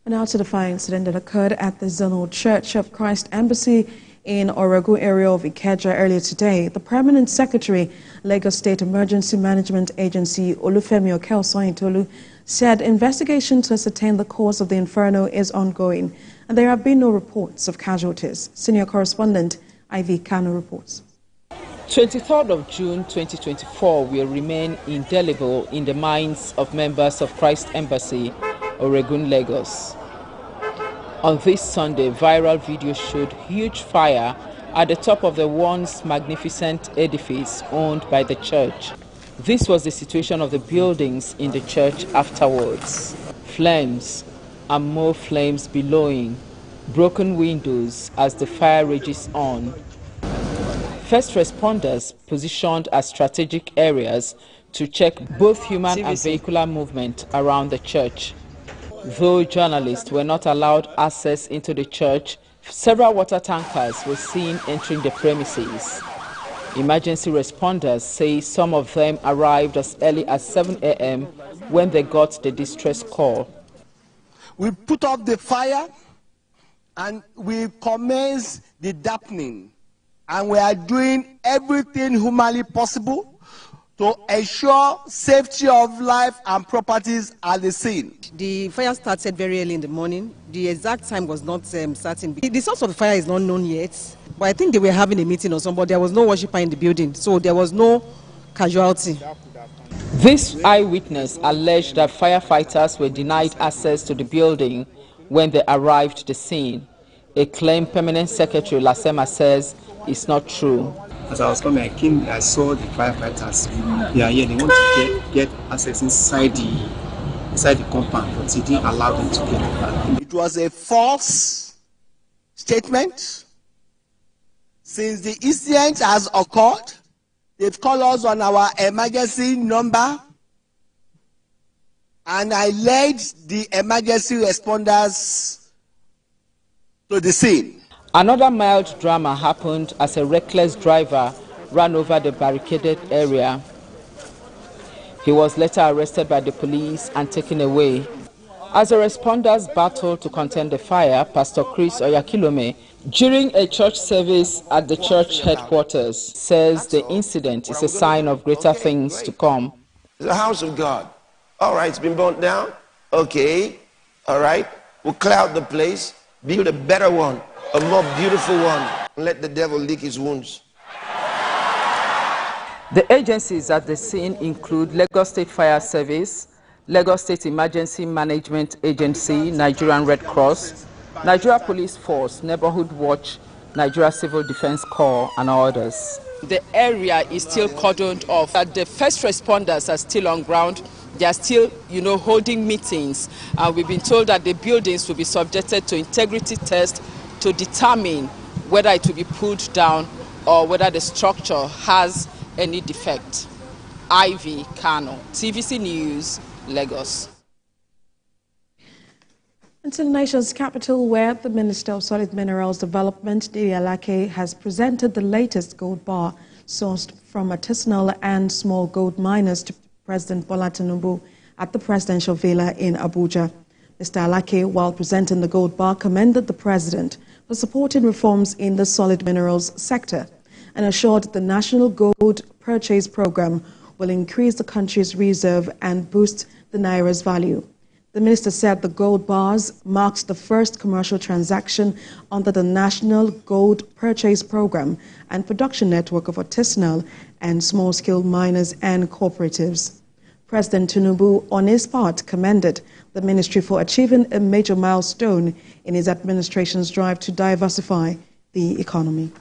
And now to the fire incident that occurred at the Zonal Church of Christ Embassy in Oregun area of Ikeja earlier today. The Permanent Secretary, Lagos State Emergency Management Agency, Olufemi Oke-Osanyintol, said investigation to ascertain the cause of the inferno is ongoing, and there have been no reports of casualties. Senior correspondent Ivy Kano reports. 23rd of June 2024 will remain indelible in the minds of members of Christ Embassy, Oregun, Lagos. On this Sunday, viral video showed huge fire at the top of the once magnificent edifice owned by the church. This was the situation of the buildings in the church afterwards. Flames and more flames billowing, broken windows as the fire rages on. First responders positioned at strategic areas to check both human and vehicular movement around the church. Though journalists were not allowed access into the church, several water tankers were seen entering the premises. Emergency responders say some of them arrived as early as 7 a.m. when they got the distress call. We put out the fire and we commenced the dampening, and we are doing everything humanly possible to ensure safety of life and properties at the scene. The fire started very early in the morning. The exact time was not certain. The source of the fire is not known yet, but I think they were having a meeting or something. There was no worshiper in the building, so there was no casualty. This eyewitness alleged that firefighters were denied access to the building when they arrived at the scene. A claim Permanent Secretary Lasema says is not true. As I was coming, I saw the firefighters. They are here. They want to get access inside the compound, but they didn't allow them to get it. It was a false statement. Since the incident has occurred, they've called us on our emergency number, and I led the emergency responders to the scene. Another mild drama happened as a reckless driver ran over the barricaded area. He was later arrested by the police and taken away. As the responders battled to contain the fire, Pastor Chris Oyakilome, during a church service at the church headquarters, says the incident is a sign of greater things to come. It's a house of God. All right, it's been burnt down. Okay, all right, we'll clear out the place, build a better one, a more beautiful one, and let the devil lick his wounds. The agencies at the scene include Lagos State Fire Service, Lagos State Emergency Management Agency, Nigerian Red Cross, Nigeria Police Force, Neighborhood Watch, Nigeria Civil Defense Corps, and others. The area is still cordoned off. The first responders are still on ground. They are still, holding meetings. We've been told that the buildings will be subjected to integrity tests to determine whether it will be pulled down or whether the structure has any defect. Ivy Kano, TVC News, Lagos. Into the nation's capital, where the Minister of Solid Minerals Development, Didi Alake, has presented the latest gold bar sourced from artisanal and small gold miners to President Bola Tinubu at the presidential villa in Abuja. Mr. Alake, while presenting the gold bar, commended the president for supporting reforms in the solid minerals sector and assured the National Gold Purchase Program will increase the country's reserve and boost the Naira's value. The minister said the gold bars marked the first commercial transaction under the National Gold Purchase Program and production network of artisanal and small-scale miners and cooperatives. President Tinubu, on his part, commended the ministry for achieving a major milestone in his administration's drive to diversify the economy.